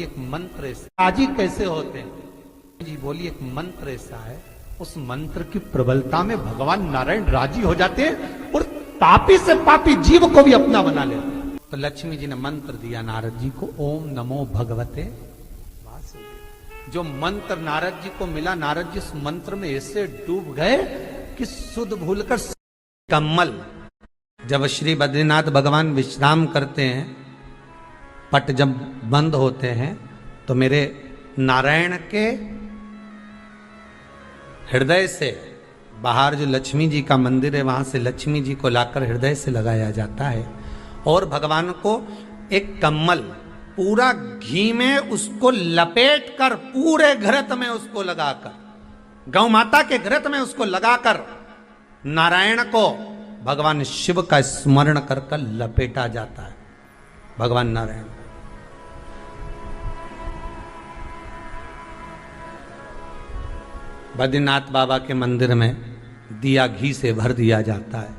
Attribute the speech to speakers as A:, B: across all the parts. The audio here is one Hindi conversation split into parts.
A: एक मंत्र राजी कैसे होते हैं जी? बोली एक मंत्र ऐसा है, उस मंत्र की प्रबलता में भगवान नारायण राजी हो जाते हैं और पापी से पापी जीव को भी अपना बना लेते हैं। तो लक्ष्मी जी ने मंत्र दिया नारद जी को, ओम नमो भगवते वासुदेव। जो मंत्र नारद जी को मिला, नारद जी उस मंत्र में ऐसे डूब गए कि सुध भूलकर कमल। जब श्री बद्रीनाथ भगवान विश्राम करते हैं, पट जब बंद होते हैं, तो मेरे नारायण के हृदय से बाहर जो लक्ष्मी जी का मंदिर है, वहां से लक्ष्मी जी को लाकर हृदय से लगाया जाता है और भगवान को एक कमल पूरा घी में उसको लपेट कर, पूरे घृत में उसको लगाकर, गौ माता के घृत में उसको लगाकर नारायण को भगवान शिव का स्मरण कर कर लपेटा जाता है। भगवान नारायण बद्रीनाथ बाबा के मंदिर में दिया घी से भर दिया जाता है,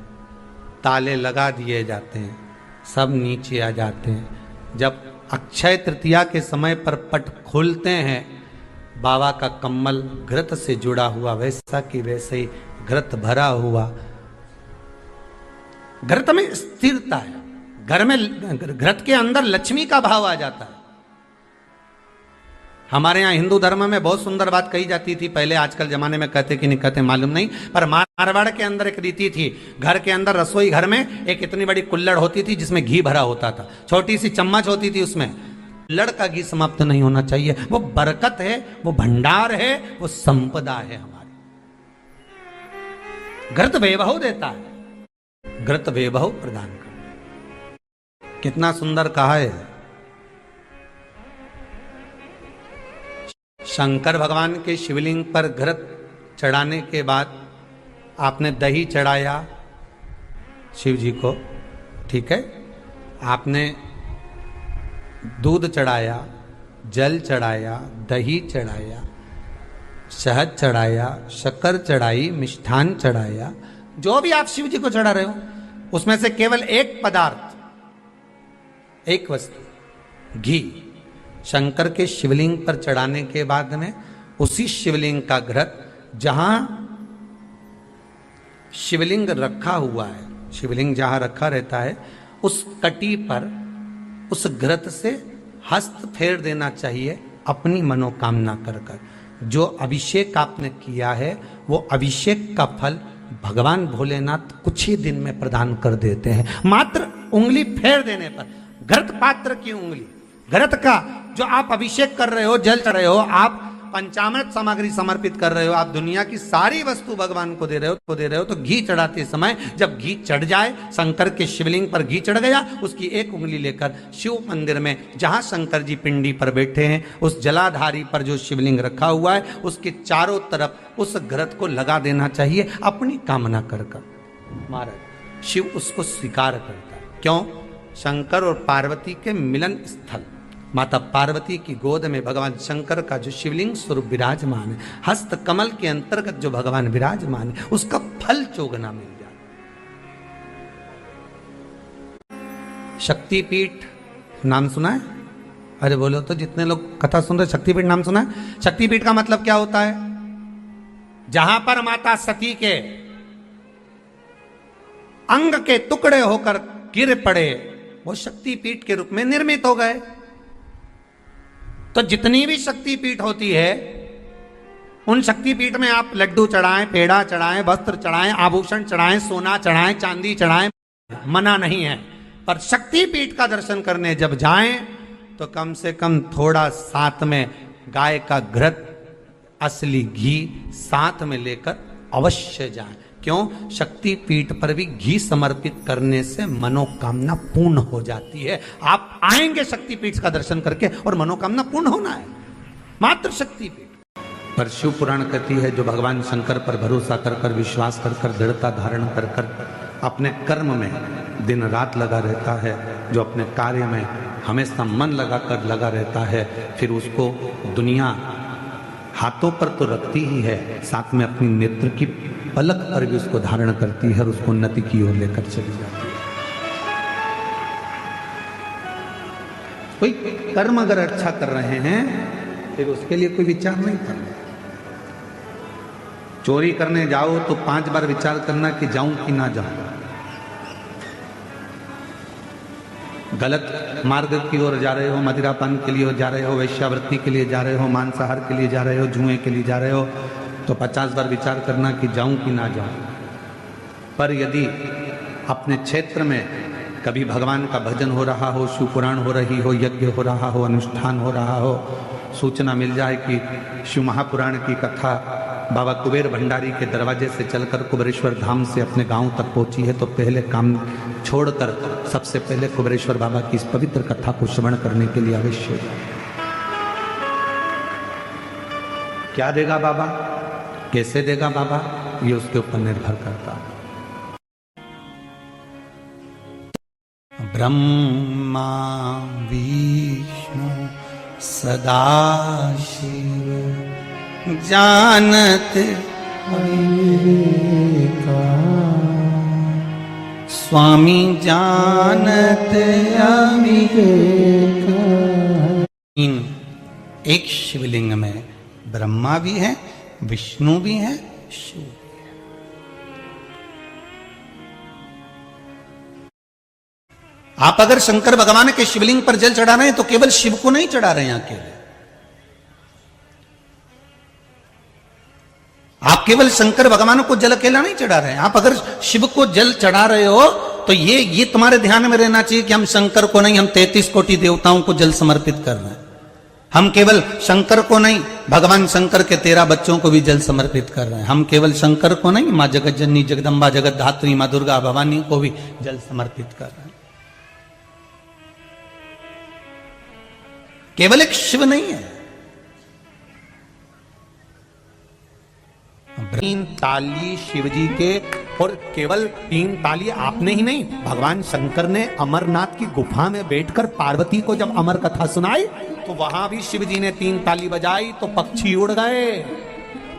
A: ताले लगा दिए जाते हैं, सब नीचे आ जाते हैं। जब अक्षय तृतीया के समय पर पट खोलते हैं, बाबा का कम्मल घृत से जुड़ा हुआ वैसा कि वैसे ही घृत भरा हुआ, घृत में स्थिरता है, घर में घृत के अंदर लक्ष्मी का भाव आ जाता है। हमारे यहाँ हिंदू धर्म में बहुत सुंदर बात कही जाती थी पहले, आजकल जमाने में कहते कि नहीं कहते मालूम नहीं, पर मारवाड़ के अंदर एक रीति थी। घर के अंदर रसोई घर में एक इतनी बड़ी कुल्लड़ होती थी जिसमें घी भरा होता था, छोटी सी चम्मच होती थी उसमें। कुल्लड़ का घी समाप्त नहीं होना चाहिए, वो बरकत है, वो भंडार है, वो संपदा है हमारी। घृत वैभव देता है, घृत वैभव प्रदान कर। कितना सुंदर कहा है। शंकर भगवान के शिवलिंग पर घृत चढ़ाने के बाद आपने दही चढ़ाया शिव जी को, ठीक है, आपने दूध चढ़ाया, जल चढ़ाया, दही चढ़ाया, शहद चढ़ाया, शक्कर चढ़ाई, मिष्ठान चढ़ाया, जो भी आप शिव जी को चढ़ा रहे हो उसमें से केवल एक पदार्थ, एक वस्तु, घी शंकर के शिवलिंग पर चढ़ाने के बाद में उसी शिवलिंग का घृत, जहां शिवलिंग रखा हुआ है, शिवलिंग जहां रखा रहता है, उस कटी पर उस घृत से हस्त फेर देना चाहिए अपनी मनोकामना कर कर। जो अभिषेक आपने किया है वो अभिषेक का फल भगवान भोलेनाथ कुछ ही दिन में प्रदान कर देते हैं। मात्र उंगली फेर देने पर, घृत पात्र की उंगली, घृत का जो आप अभिषेक कर रहे हो, जल चढ़ रहे हो, आप पंचामृत सामग्री समर्पित कर रहे हो, आप दुनिया की सारी वस्तु भगवान को दे रहे हो, तो घी चढ़ाते समय जब घी चढ़ जाए, शंकर के शिवलिंग पर घी चढ़ गया, उसकी एक उंगली लेकर शिव मंदिर में जहां शंकर जी पिंडी पर बैठे हैं, उस जलाधारी पर जो शिवलिंग रखा हुआ है, उसके चारों तरफ उस घृत को लगा देना चाहिए अपनी कामना कर कर। महाराज शिव उसको स्वीकार करता है। क्यों? शंकर और पार्वती के मिलन स्थल, माता पार्वती की गोद में भगवान शंकर का जो शिवलिंग स्वरूप विराजमान है, हस्त कमल के अंतर्गत जो भगवान विराजमान है, उसका फल चोगना मिल जाए। शक्तिपीठ नाम सुना है? अरे बोलो तो, जितने लोग कथा सुन रहे, शक्तिपीठ नाम सुना है? शक्तिपीठ का मतलब क्या होता है? जहां पर माता सती के अंग के टुकड़े होकर गिर पड़े, वो शक्तिपीठ के रूप में निर्मित हो गए। तो जितनी भी शक्तिपीठ होती है, उन शक्तिपीठ में आप लड्डू चढ़ाएं, पेड़ा चढ़ाएं, वस्त्र चढ़ाएं, आभूषण चढ़ाएं, सोना चढ़ाएं, चांदी चढ़ाएं, मना नहीं है। पर शक्तिपीठ का दर्शन करने जब जाएं तो कम से कम थोड़ा साथ में गाय का घृत, असली घी साथ में लेकर अवश्य जाएं। क्यों? शक्तिपीठ पर भी घी समर्पित करने से मनोकामना पूर्ण हो जाती है। आप आएंगे शक्तिपीठ का दर्शन करके और मनोकामना पूर्ण होना है, मात्र शक्तिपीठ पर। शिव पुराण कहती है, जो भगवान शंकर पर भरोसा कर कर, विश्वास कर कर, दृढ़ता धारण कर कर अपने कर्म में दिन रात लगा रहता है, जो अपने कार्य में हमेशा मन लगा कर लगा रहता है, फिर उसको दुनिया हाथों पर तो रखती ही है, साथ में अपनी नेत्र की पलक पर भी उसको धारण करती है और उसको उन्नति की ओर लेकर चली जाती है। कोई कर्म अगर अच्छा कर रहे हैं फिर उसके लिए कोई विचार नहीं करना। चोरी करने जाओ तो 5 बार विचार करना कि जाऊं कि ना जाऊं। गलत मार्ग की ओर जा रहे हो, मदिरापान के लिए जा रहे हो, वैश्यावृत्ति के लिए जा रहे हो, मांसाहार के लिए जा रहे हो, जुए के लिए जा रहे हो, तो 50 बार विचार करना कि जाऊं कि ना जाऊं। पर यदि अपने क्षेत्र में कभी भगवान का भजन हो रहा हो, शिव पुराण हो रही हो, यज्ञ हो रहा हो, अनुष्ठान हो रहा हो, सूचना मिल जाए कि शिव महापुराण की कथा बाबा कुबेर भंडारी के दरवाजे से चलकर कुबेरेश्वर धाम से अपने गांव तक पहुंची है, तो पहले काम छोड़कर सबसे पहले कुबेरेश्वर बाबा की इस पवित्र कथा को श्रवण करने के लिए अवश्य। क्या देगा बाबा, कैसे देगा बाबा, ये उसके ऊपर निर्भर करता है। ब्रह्मा विष्णु सदाशिव जानत स्वामी जानत एक शिवलिंग में ब्रह्मा भी है, विष्णु भी है, शिव भी है। आप अगर शंकर भगवान के शिवलिंग पर जल चढ़ा रहे हैं तो केवल शिव को नहीं चढ़ा रहे हैं अकेले, आप केवल शंकर भगवान को जल अकेला नहीं चढ़ा रहे हैं। आप अगर शिव को जल चढ़ा रहे हो तो ये तुम्हारे ध्यान में रहना चाहिए कि हम शंकर को नहीं, हम 33 कोटि देवताओं को जल समर्पित कर रहे हैं। हम केवल शंकर को नहीं, भगवान शंकर के 13 बच्चों को भी जल समर्पित कर रहे हैं। हम केवल शंकर को नहीं, मां जगत जननी जगदम्बा जगत धात्री मां दुर्गा भवानी को भी जल समर्पित कर रहे हैं। केवल एक शिव नहीं है। 3 ताली शिव जी के, और केवल 3 ताली आपने ही नहीं, भगवान शंकर ने अमरनाथ की गुफा में बैठकर पार्वती को जब अमर कथा सुनाई तो वहां भी शिव जी ने 3 ताली बजाई तो पक्षी उड़ गए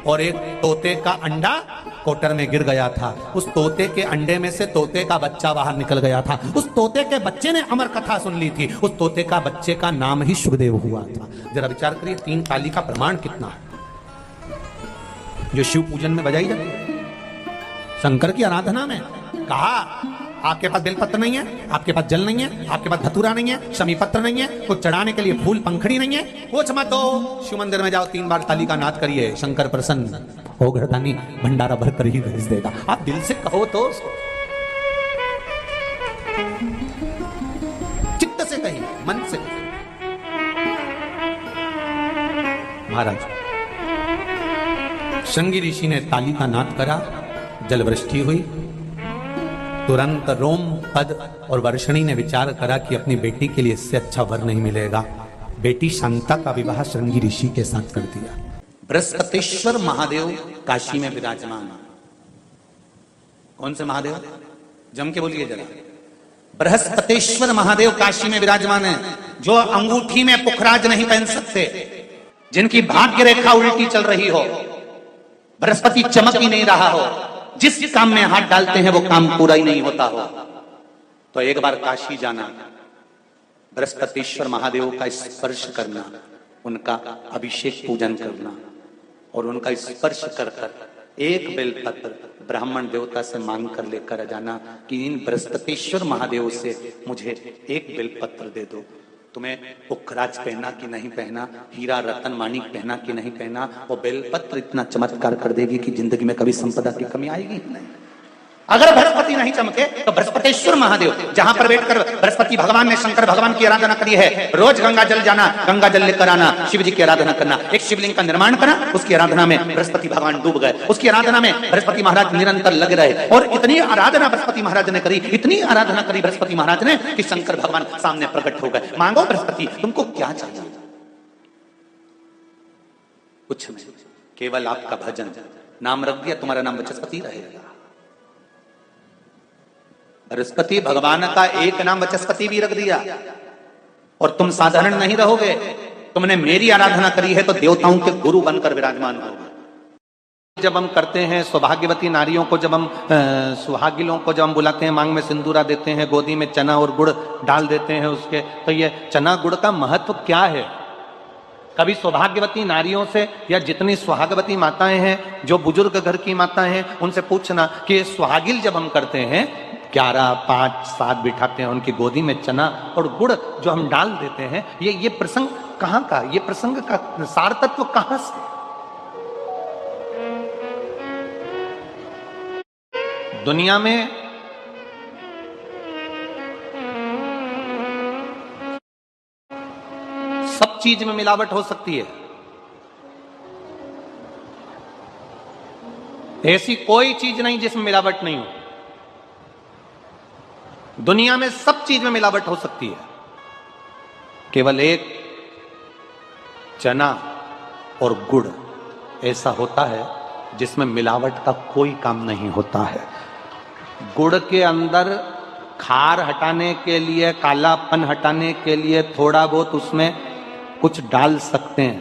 A: और एक तोते का अंडा कोटर में गिर गया था। उस तोते के अंडे में से तोते का बच्चा बाहर निकल गया था। उस तोते के बच्चे ने अमर कथा सुन ली थी। उस तोते का बच्चे का नाम ही शुभदेव हुआ था। जरा विचार करिए 3 ताली का प्रमाण कितना है जो शिव पूजन में बजाई जाती है, शंकर की आराधना में। कहा आपके पास बेलपत्र नहीं है, आपके पास जल नहीं है, आपके पास धतूरा नहीं है, शमी पत्र नहीं है, कुछ चढ़ाने के लिए फूल पंखड़ी नहीं है, कुछ मत दो, शिव मंदिर में जाओ 3 बार ताली का नाद करिए, शंकर प्रसन्न हो घरदानी भंडारा भर कर ही भेज देगा। आप दिल से कहो तो चित्त से कहिए, मन से। महाराज शृंगी ऋषि ने ताली का नाद करा, जल वृष्टि हुई। तुरंत रोम पद और वर्षणी ने विचार करा कि अपनी बेटी के लिए इससे अच्छा वर नहीं मिलेगा। बेटी शांता का विवाह शृंगी ऋषि के साथ कर दिया। बृहस्पतिश्वर महादेव काशी में विराजमान। कौन से महादेव, जम के बोलिए जरा। बृहस्पतिश्वर महादेव काशी में विराजमान है, जो अंगूठी में पुखराज नहीं पहन सकते, जिनकी भाग्य रेखा उल्टी चल रही हो, बृहस्पति चमक ही नहीं रहा हो, जिस काम में हाथ डालते हैं वो काम पूरा ही नहीं होता हो, तो एक बार काशी जाना, बृहस्पतिश्वर महादेव का स्पर्श करना, उनका अभिषेक पूजन करना और उनका स्पर्श कर कर एक बेलपत्र ब्राह्मण देवता से मांग कर लेकर जाना कि इन बृहस्पतिश्वर महादेव से मुझे एक बेलपत्र दे दो। तुम्हें पुखराज पहना कि नहीं पहना, हीरा रतन माणिक पहना कि नहीं पहना, वो बेलपत्र इतना चमत्कार कर देगी कि जिंदगी में कभी संपदा की कमी आएगी ही नहीं। अगर बृहस्पति नहीं चमके तो बृहस्पतिश्वर महादेव, जहां पर बैठकर बृहस्पति भगवान ने शंकर भगवान की आराधना करी है, रोज गंगा जल जाना, गंगा जल लेकर आना, शिव जी की आराधना करना, एक शिवलिंग का निर्माण करा, उसकी आराधना में बृहस्पति भगवान डूब गए, उसकी आराधना में बृहस्पति महाराज निरंतर लगे रहे और इतनी आराधना बृहस्पति महाराज ने करी, इतनी आराधना करी बृहस्पति महाराज ने कि शंकर भगवान सामने प्रकट हो गए। मांगो बृहस्पति, तुमको क्या चाहिए? कुछ नहीं, केवल आपका भजन। नाम रख दिया, तुम्हारा नाम बृहस्पति रहेगा। बृहस्पति भगवान का एक नाम बृहस्पति भी रख दिया और तुम साधारण नहीं रहोगे। तुमने मेरी आराधना करी है तो देवताओं के गुरु बनकर विराजमान होगे। जब हम करते हैं, सौभाग्यवती नारियों को जब हम सुहागिलों को जब हम बुलाते हैं, मांग में सिंदूरा देते हैं, गोदी में चना और गुड़ डाल देते हैं उसके, तो ये चना गुड़ का महत्व क्या है? कभी सौभाग्यवती नारियों से या जितनी सुहागवती माताएं हैं, जो बुजुर्ग घर की माताएं हैं, उनसे पूछना कि ये सुहागिल जब हम करते हैं 11, 5, 7 बिठाते हैं, उनकी गोदी में चना और गुड़ जो हम डाल देते हैं, ये प्रसंग कहां का, ये प्रसंग का सार तत्व कहां से? दुनिया में सब चीज में मिलावट हो सकती है, ऐसी कोई चीज नहीं जिसमें मिलावट नहीं हो। दुनिया में सब चीज में मिलावट हो सकती है, केवल एक चना और गुड़ ऐसा होता है जिसमें मिलावट का कोई काम नहीं होता है। गुड़ के अंदर खार हटाने के लिए, कालापन हटाने के लिए थोड़ा बहुत उसमें कुछ डाल सकते हैं,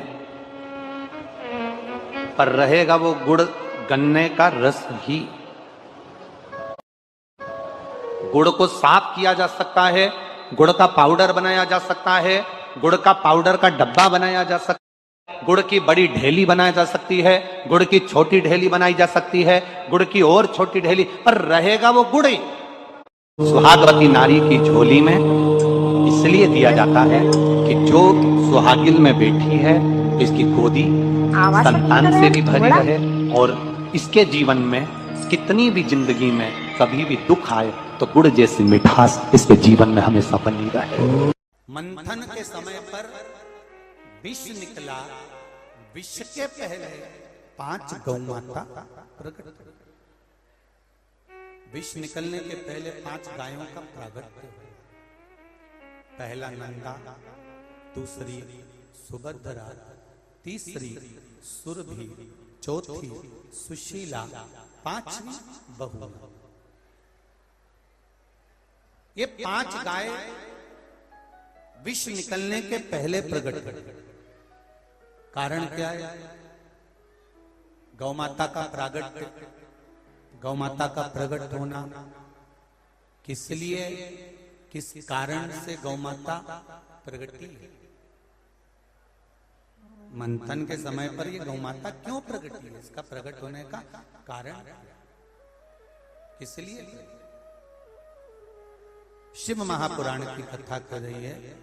A: पर रहेगा वो गुड़ गन्ने का रस ही। गुड़ को साफ किया जा सकता है, गुड़ का पाउडर बनाया जा सकता है, गुड़ का पाउडर का डब्बा बनाया जा सकता है, गुड़ की बड़ी ढेली बनाई जा सकती है, गुड़ की छोटी ढेली बनाई जा सकती है, गुड़ की और छोटी ढेली, पर रहेगा वो गुड़ ही। सुहागवती नारी की झोली में इसलिए दिया जाता है कि जो सुहागिल में बैठी है, इसकी गोदी संतान से भी भरी रहे और इसके जीवन में कितनी भी जिंदगी में कभी भी दुख आए तो गुड़ जैसी मिठास इसके जीवन में हमेशा बनी रहे। मंथन के समय पर विष निकला, विष के पहले 5 गौ माता प्रकट। विष निकलने के पहले 5 गायों का प्रागट्य। पहला नंदा, दूसरी सुभद्रा, तीसरी सुरभि, चौथी सुशीला, 5वीं बहू। ये 5 गाय विष निकलने के पहले प्रकट। कारण क्या है? गौ माता का प्रागट्य, गौ माता का प्रकट होना, किस लिए, किस कारण से गौ माता प्रगटी है? मंथन के समय पर ये गौ माता क्यों प्रगटी है? इसका प्रकट होने का कारण किस लिए? शिव महापुराण की कथा कर रही है,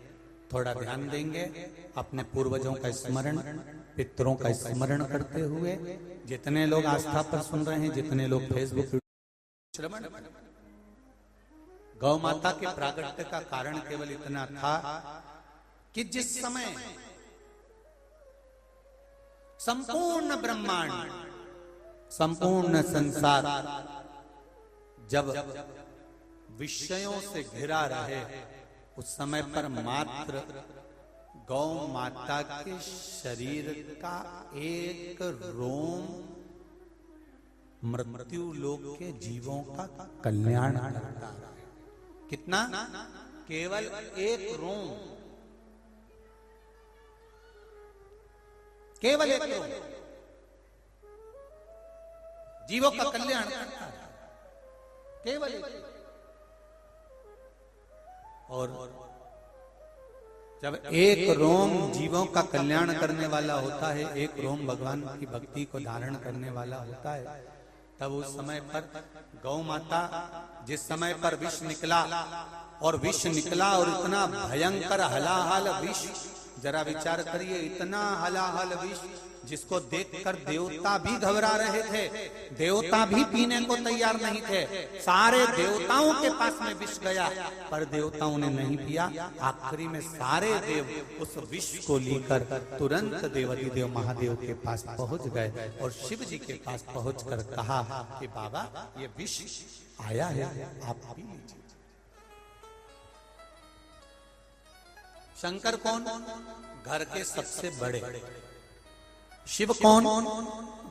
A: थोड़ा ध्यान देंगे, अपने पूर्वजों का स्मरण, पितरों का स्मरण करते हुए। जितने लोग आस्था पर सुन रहे हैं, जितने लोग फेसबुक, श्रवण, गौ माता के प्रागट्य का कारण केवल इतना था कि जिस समय संपूर्ण ब्रह्मांड, संपूर्ण संसार जब विषयों से घिरा रहे, उस समय पर मात्र गौ माता के शरीर का एक रोम मृत्यु लोक के जीवों का कल्याण करता है। कितना? केवल एक रोम, केवल एक रोम जीवों का कल्याण करता है, केवल एक। और जब एक रोम जीवों का कल्याण करने वाला होता है, एक रोम भगवान की भक्ति को धारण करने वाला होता है, तब उस समय पर गौ माता, जिस समय पर विष निकला, और विष निकला और इतना भयंकर हलाहल विष, जरा विचार करिए, इतना हलाहल विष जिसको देखकर देवता भी घबरा रहे थे, देवता भी पीने को तैयार नहीं थे। सारे देवताओं के पास में विष गया, पर देवताओं ने नहीं पिया। आखिरी में सारे देव उस विष को लेकर तुरंत देवाधिदेव महादेव के पास पहुंच गए और शिव जी के पास पहुंचकर कहा कि बाबा, ये विष आया है, आप पी लीजिए। शंकर कौन? घर के सबसे बड़े। शिव कौन?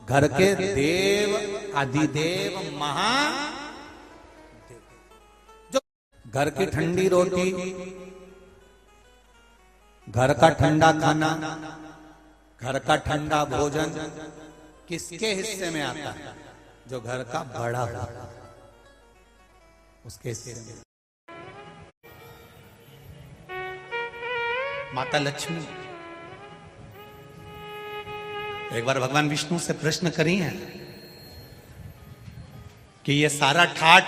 A: घर के देव, अधिदेव, महादेव। जो घर की ठंडी रोटी, घर का ठंडा खाना, घर का ठंडा भोजन, किसके हिस्से में आता है? जो घर का बड़ा हुआ उसके हिस्से में। माता लक्ष्मी एक बार भगवान विष्णु से प्रश्न करी है कि ये सारा ठाट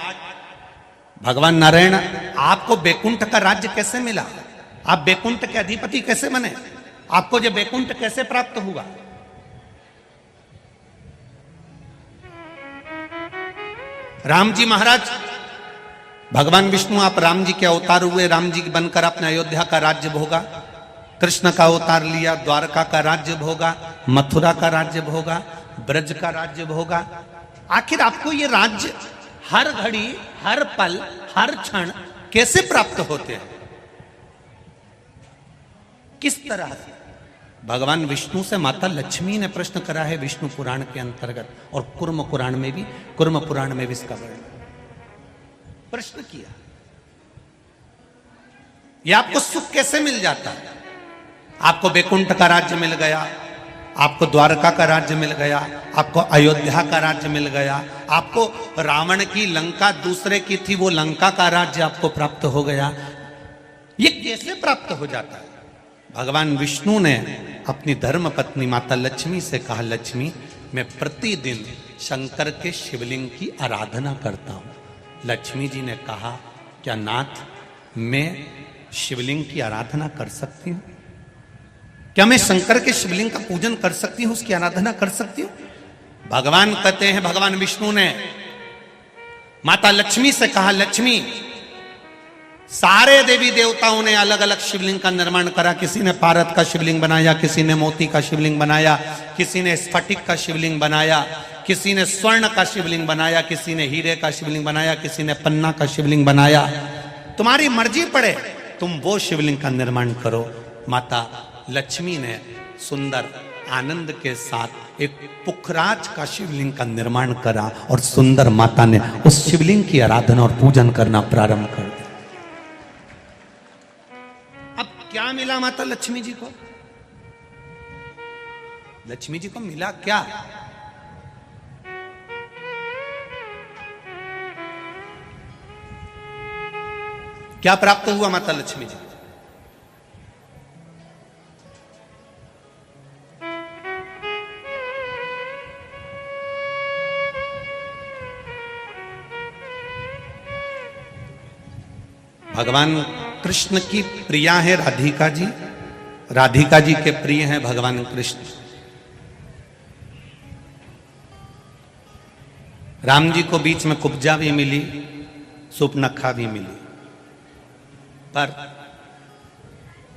A: भगवान नारायण आपको बैकुंठ का राज्य कैसे मिला? आप बैकुंठ के अधिपति कैसे बने? आपको ये बैकुंठ कैसे प्राप्त हुआ? राम जी महाराज, भगवान विष्णु आप राम जी के अवतार हुए, राम जी बनकर अपने अयोध्या का राज्य भोगा, कृष्ण का अवतार लिया, द्वारका का राज्य भोगा, मथुरा का राज्य भोगा, ब्रज का राज्य भोगा। आखिर आपको ये राज्य हर घड़ी, हर पल, हर क्षण कैसे प्राप्त होते हैं? किस तरह से? भगवान विष्णु से माता लक्ष्मी ने प्रश्न करा है विष्णु पुराण के अंतर्गत, और कुर्म पुराण में भी इसका वर्णन प्रश्न किया। ये आपको सुख कैसे मिल जाता है? आपको बैकुंठ का राज्य मिल गया, आपको द्वारका का राज्य मिल गया, आपको अयोध्या का राज्य मिल गया, आपको रावण की लंका दूसरे की थी वो लंका का राज्य आपको प्राप्त हो गया। ये कैसे प्राप्त हो जाता है? भगवान विष्णु ने अपनी धर्म पत्नी माता लक्ष्मी से कहा, लक्ष्मी मैं प्रतिदिन शंकर के शिवलिंग की आराधना करता हूं। लक्ष्मी जी ने कहा, क्या नाथ मैं शिवलिंग की आराधना कर सकती हूं? क्या मैं शंकर के शिवलिंग का पूजन कर सकती हूं, उसकी आराधना कर सकती हूं? भगवान कहते हैं, भगवान विष्णु ने माता लक्ष्मी से कहा, लक्ष्मी सारे देवी देवताओं ने अलग अलग शिवलिंग का निर्माण करा। किसी ने पारद का शिवलिंग बनाया, किसी ने मोती का शिवलिंग बनाया, किसी ने स्फटिक का शिवलिंग बनाया, किसी ने स्वर्ण का शिवलिंग बनाया, किसी ने हीरे का शिवलिंग बनाया, किसी ने पन्ना का शिवलिंग बनाया। तुम्हारी मर्जी पड़े, तुम वो शिवलिंग का निर्माण करो। माता लक्ष्मी ने सुंदर आनंद के साथ एक पुखराज का शिवलिंग का निर्माण करा और सुंदर माता ने उस शिवलिंग की आराधना और पूजन करना प्रारंभ कर दिया। अब क्या मिला माता लक्ष्मी जी को? लक्ष्मी जी को मिला क्या? क्या प्राप्त हुआ माता लक्ष्मी जी? भगवान कृष्ण की प्रिया है राधिका जी, राधिका जी के प्रिय हैं भगवान कृष्ण। राम जी को बीच में कुब्जा भी मिली, सुपनखा भी मिली, पर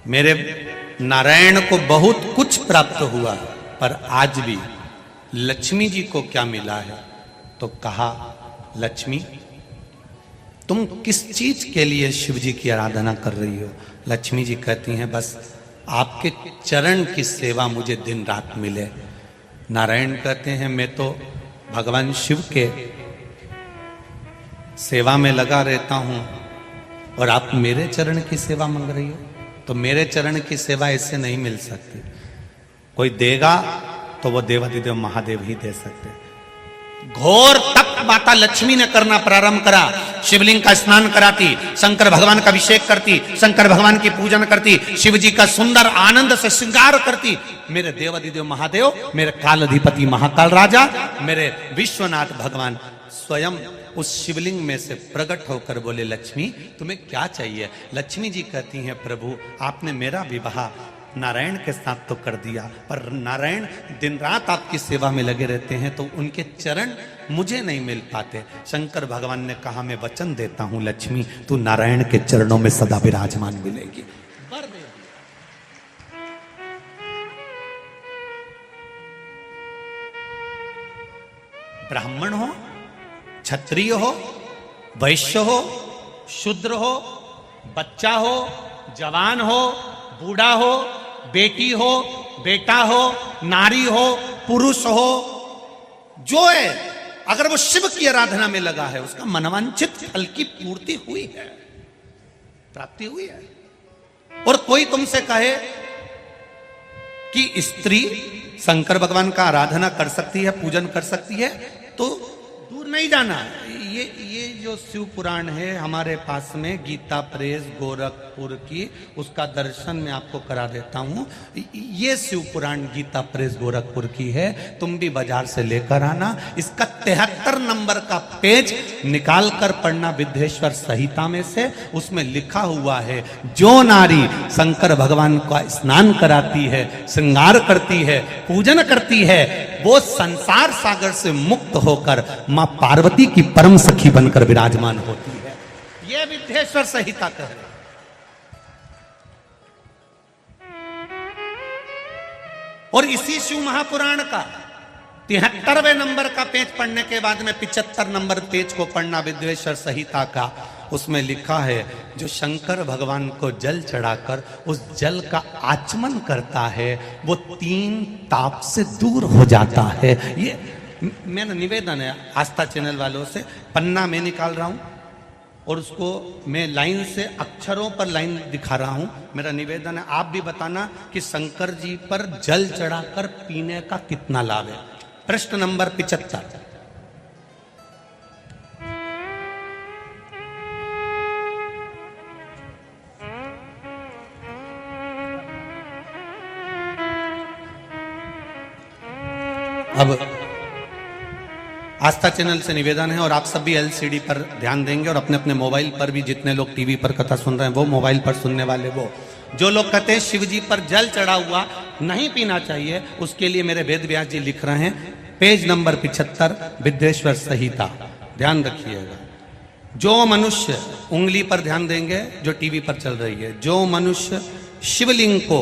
A: मेरे नारायण को बहुत कुछ प्राप्त हुआ, पर आज भी लक्ष्मी जी को क्या मिला है? तो कहा, लक्ष्मी तुम किस चीज के लिए शिव जी की आराधना कर रही हो? लक्ष्मी जी कहती हैं, बस आपके चरण की सेवा मुझे दिन रात मिले। नारायण कहते हैं, मैं तो भगवान शिव के सेवा में लगा रहता हूं और आप मेरे चरण की सेवा मांग रही हो? तो मेरे चरण की सेवा ऐसे नहीं मिल सकती। कोई देगा तो वो देवाधिदेव महादेव ही दे सकते। घोर तप माता लक्ष्मी ने करना प्रारंभ करा। शिवलिंग का स्नान कराती, शंकर भगवान का अभिषेक करती, शंकर भगवान की पूजन करती, शिव जी का सुंदर आनंद से श्रृंगार करती। मेरे देवाधिदेव महादेव, मेरे काल अधिपति महाकाल राजा, मेरे विश्वनाथ भगवान स्वयं उस शिवलिंग में से प्रकट होकर बोले, लक्ष्मी तुम्हें क्या चाहिए? लक्ष्मी जी कहती हैं, प्रभु आपने मेरा विवाह नारायण के साथ तो कर दिया, पर नारायण दिन रात आपकी सेवा में लगे रहते हैं, तो उनके चरण मुझे नहीं मिल पाते। शंकर भगवान ने कहा, मैं वचन देता हूं लक्ष्मी, तू नारायण के चरणों में सदा विराजमान मिलेगी। ब्राह्मण हो, क्षत्रिय हो, वैश्य हो, शूद्र हो, बच्चा हो, जवान हो, बूढ़ा हो, बेटी हो, बेटा हो, नारी हो, पुरुष हो, जो है अगर वो शिव की आराधना में लगा है, उसका मनवांछित फल की पूर्ति हुई है, प्राप्ति हुई है। और कोई तुमसे कहे कि स्त्री शंकर भगवान का आराधना कर सकती है, पूजन कर सकती है, तो दूर नहीं जाना। ये जो शिव पुराण है हमारे पास में, गीता प्रेस गोरखपुर की, उसका दर्शन मैं आपको करा देता हूँ। ये शिव पुराण गीता प्रेस गोरखपुर की है, तुम भी बाजार से लेकर आना। इसका 73 नंबर का पेज निकाल कर पढ़ना विद्येश्वर संहिता में से। उसमें लिखा हुआ है, जो नारी शंकर भगवान का स्नान कराती है, श्रृंगार करती है, पूजन करती है, वो संसार सागर से मुक्त होकर मां पार्वती की परम सखी बनकर विराजमान होती है। यह विद्येश्वर संहिता कह रहे। और इसी शिव महापुराण का 73वें नंबर का पेज पढ़ने के बाद में 75 नंबर पेज को पढ़ना विद्येश्वर संहिता का। उसमें लिखा है, जो शंकर भगवान को जल चढ़ाकर उस जल का आचमन करता है, वो 3 ताप से दूर हो जाता है। ये मेरा निवेदन है आस्था चैनल वालों से। पन्ना मैं निकाल रहा हूं और उसको मैं लाइन से, अक्षरों पर लाइन दिखा रहा हूं। मेरा निवेदन है, आप भी बताना कि शंकर जी पर जल चढ़ाकर पीने का कितना लाभ है। प्रश्न नंबर 75। अब आस्था चैनल से निवेदन है, और आप सब भी एलसीडी पर ध्यान देंगे, और अपने अपने मोबाइल पर भी, जितने लोग टीवी पर कथा सुन रहे हैं वो, मोबाइल पर सुनने वाले वो, जो लोग कहते हैं शिव जी पर जल चढ़ा हुआ नहीं पीना चाहिए, उसके लिए मेरे वेद व्यास जी लिख रहे हैं, पेज नंबर 75 विद्येश्वर संहिता। ध्यान रखिएगा, जो मनुष्य, उंगली पर ध्यान देंगे जो टीवी पर चल रही है, जो मनुष्य शिवलिंग को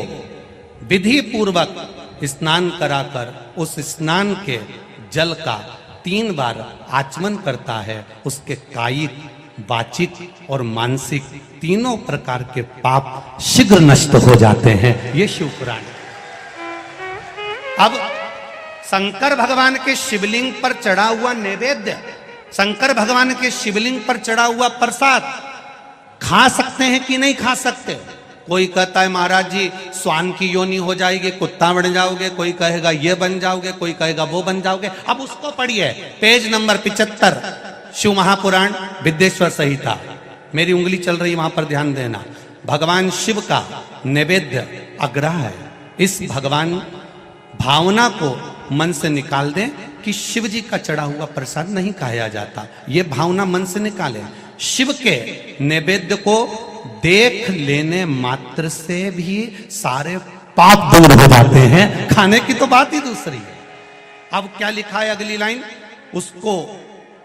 A: विधि पूर्वक स्नान कराकर उस स्नान के जल का 3 बार आचमन करता है, उसके कायिक, वाचिक और मानसिक तीनों प्रकार के पाप शीघ्र नष्ट हो जाते हैं। ये शिव पुराण। अब शंकर भगवान के शिवलिंग पर चढ़ा हुआ नैवेद्य, शंकर भगवान के शिवलिंग पर चढ़ा हुआ प्रसाद खा सकते हैं कि नहीं खा सकते? कोई कहता है महाराज जी स्वान की योनि हो जाएगी, कुत्ता बन जाओगे, कोई कहेगा ये बन जाओगे, कोई कहेगा वो बन जाओगे। अब उसको पढ़िए, पेज नंबर 75 शिव महापुराण विद्येश्वर संहिता। मेरी उंगली चल रही, वहां पर ध्यान देना। भगवान शिव का नैवेद्य अग्रह है। इस भगवान भावना को मन से निकाल दें कि शिव जी का चढ़ा हुआ प्रसाद नहीं खाया जाता, ये भावना मन से निकालें। शिव के नैवेद्य को देख लेने मात्र से भी सारे पाप दूर हो जाते हैं, खाने की तो बात ही दूसरी है। अब क्या लिखा है अगली लाइन, उसको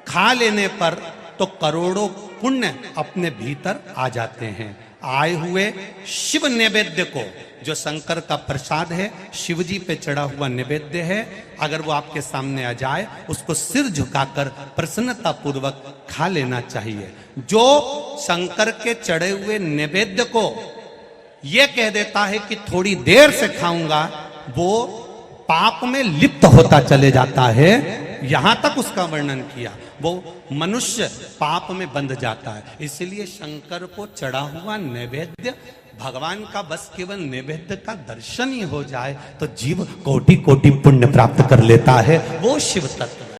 A: खा लेने पर तो करोड़ों पुण्य अपने भीतर आ जाते हैं। आए हुए शिव नैवेद्य को, जो शंकर का प्रसाद है, शिव जी पे चढ़ा हुआ नैवेद्य है, अगर वो आपके सामने आ जाए, उसको सिर झुकाकर प्रसन्नता पूर्वक खा लेना चाहिए। जो शंकर के चढ़े हुए नैवेद्य को ये कह देता है कि थोड़ी देर से खाऊंगा, वो पाप में लिप्त होता चले जाता है। यहां तक उसका वर्णन किया, वो मनुष्य पाप में बंध जाता है। इसलिए शंकर को चढ़ा हुआ नैवेद्य, भगवान का बस केवल नैवेद्य का दर्शन ही हो जाए तो जीव कोटि कोटि पुण्य प्राप्त कर लेता है। वो शिव तत्व।